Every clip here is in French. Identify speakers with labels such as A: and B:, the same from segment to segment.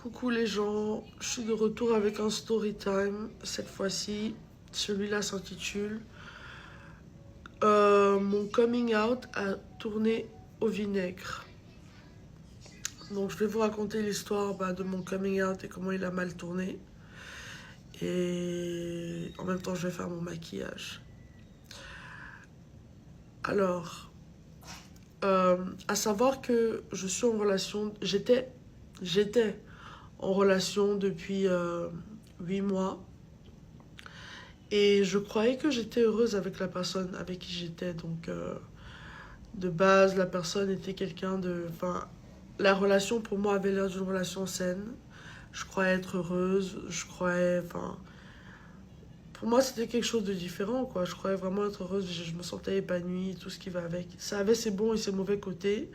A: Coucou les gens, je suis de retour avec un story time. Cette fois-ci, celui-là s'intitule Mon coming out a tourné au vinaigre. Donc je vais vous raconter l'histoire de mon coming out et comment il a mal tourné. Et en même temps, je vais faire mon maquillage. Alors, à savoir que je suis en relation, j'étais en relation depuis 8 mois. Et je croyais que j'étais heureuse avec la personne avec qui j'étais. Donc, de base, la personne était quelqu'un de... Enfin, la relation pour moi avait l'air d'une relation saine. Je croyais être heureuse. Je croyais... Enfin, pour moi, c'était quelque chose de différent, quoi. Je croyais vraiment être heureuse. Je me sentais épanouie, tout ce qui va avec. Ça avait ses bons et ses mauvais côtés.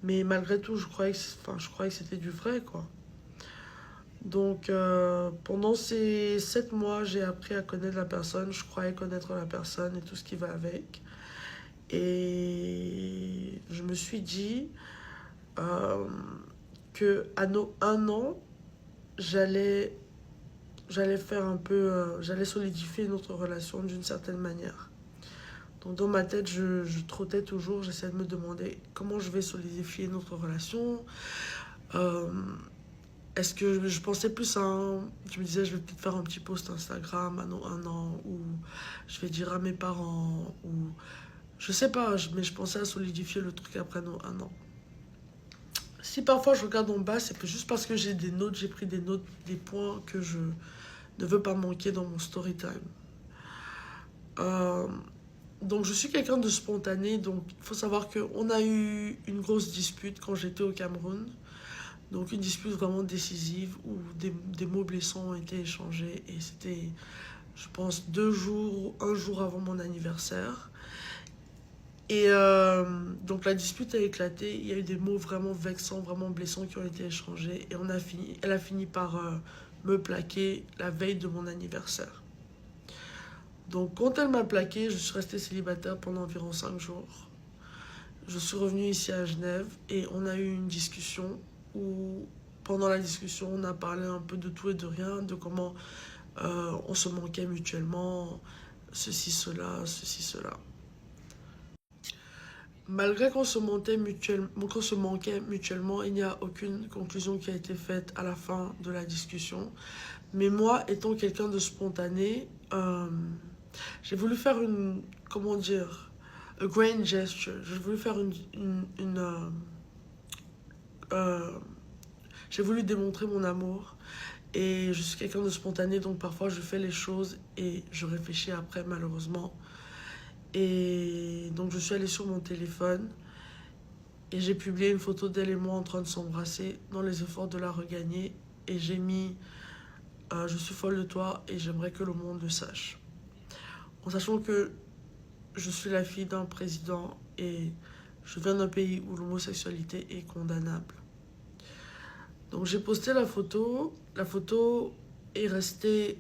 A: Mais malgré tout, je croyais que c'était du vrai, quoi. Donc, pendant ces 7 mois, j'ai appris à connaître la personne. Je croyais connaître la personne et tout ce qui va avec. Et je me suis dit euh, que à nos 1 an, j'allais j'allais faire un peu, j'allais solidifier notre relation d'une certaine manière. Donc dans ma tête, je trottais toujours, j'essayais de me demander comment je vais solidifier notre relation. Euh, Est-ce que je pensais plus à je me disais, je vais peut-être faire un petit post Instagram à nos 1 an, ou je vais dire à mes parents, ou je sais pas, mais je pensais à solidifier le truc après nos 1 an. Si parfois je regarde en bas, c'est juste parce que j'ai des notes, j'ai pris des notes, des points que je ne veux pas manquer dans mon story time. Euh, donc je suis quelqu'un de spontané, donc il faut savoir qu'on a eu une grosse dispute quand j'étais au Cameroun. Donc une dispute vraiment décisive où des mots blessants ont été échangés et c'était, je pense, 2 jours ou un jour avant mon anniversaire. Et donc la dispute a éclaté, il y a eu des mots vraiment vexants, vraiment blessants qui ont été échangés et elle a fini par me plaquer la veille de mon anniversaire. Donc quand elle m'a plaqué, je suis restée célibataire pendant environ 5 jours. Je suis revenue ici à Genève et on a eu une discussion où pendant la discussion on a parlé un peu de tout et de rien, de comment on se manquait mutuellement, ceci, cela. Malgré qu'on se manquait mutuellement, il n'y a aucune conclusion qui a été faite à la fin de la discussion. Mais moi, étant quelqu'un de spontané, j'ai voulu faire comment dire, a grand gesture. J'ai voulu faire euh, j'ai voulu démontrer mon amour. Et je suis quelqu'un de spontané, donc parfois je fais les choses et je réfléchis après, malheureusement. Et donc je suis allée sur mon téléphone et j'ai publié une photo d'elle et moi en train de s'embrasser dans les efforts de la regagner. Et j'ai mis je suis folle de toi et j'aimerais que le monde le sache. En sachant que je suis la fille d'un président et je viens d'un pays où l'homosexualité est condamnable. Donc j'ai posté la photo. La photo est restée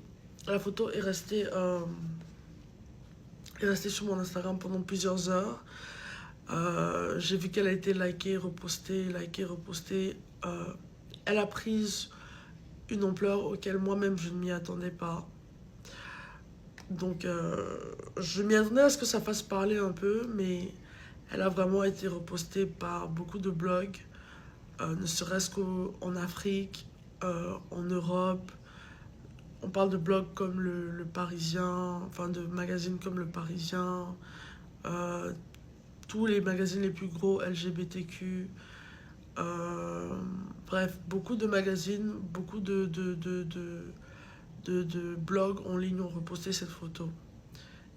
A: sur mon Instagram pendant plusieurs heures. J'ai vu qu'elle a été likée, repostée, likée, repostée. Elle a pris une ampleur auquel moi-même je ne m'y attendais pas. Donc je m'y attendais à ce que ça fasse parler un peu, mais elle a vraiment été repostée par beaucoup de blogs, ne serait-ce qu'en Afrique, en Europe. On parle de blogs comme le Parisien, enfin de magazines comme le Parisien, euh, tous les magazines les plus gros LGBTQ. Bref, beaucoup de magazines, beaucoup de blogs en ligne ont reposté cette photo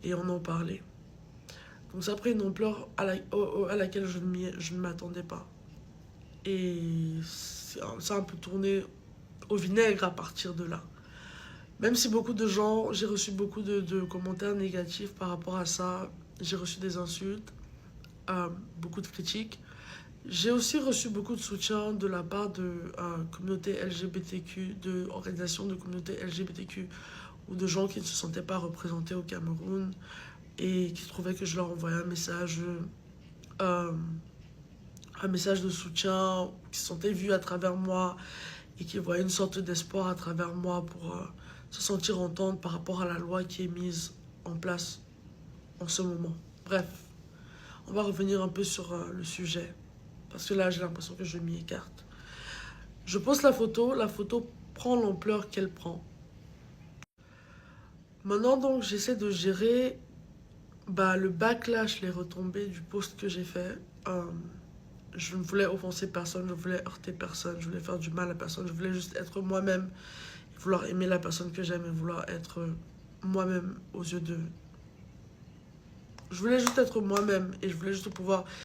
A: et on en parlait. Donc ça a pris une ampleur à laquelle je ne m'attendais pas. Et ça a un peu tourné au vinaigre à partir de là. Même si beaucoup de gens, j'ai reçu beaucoup de commentaires négatifs par rapport à ça, j'ai reçu des insultes, beaucoup de critiques. J'ai aussi reçu beaucoup de soutien de la part de communautés LGBTQ, d'organisations de communautés LGBTQ ou de gens qui ne se sentaient pas représentés au Cameroun et qui trouvaient que je leur envoyais euh, un message de soutien, qui se sentaient vus à travers moi et qui voient une sorte d'espoir à travers moi pour se sentir entendre par rapport à la loi qui est mise en place en ce moment. Bref, on va revenir un peu sur le sujet, parce que là j'ai l'impression que je m'y écarte. Je poste la photo prend l'ampleur qu'elle prend. Maintenant donc j'essaie de gérer le backlash, les retombées du post que j'ai fait. Je ne voulais offenser personne, je voulais heurter personne, je voulais faire du mal à personne, je voulais juste être moi-même, vouloir aimer la personne que j'aime et vouloir être moi-même aux yeux de... Je voulais juste être moi-même et je voulais juste pouvoir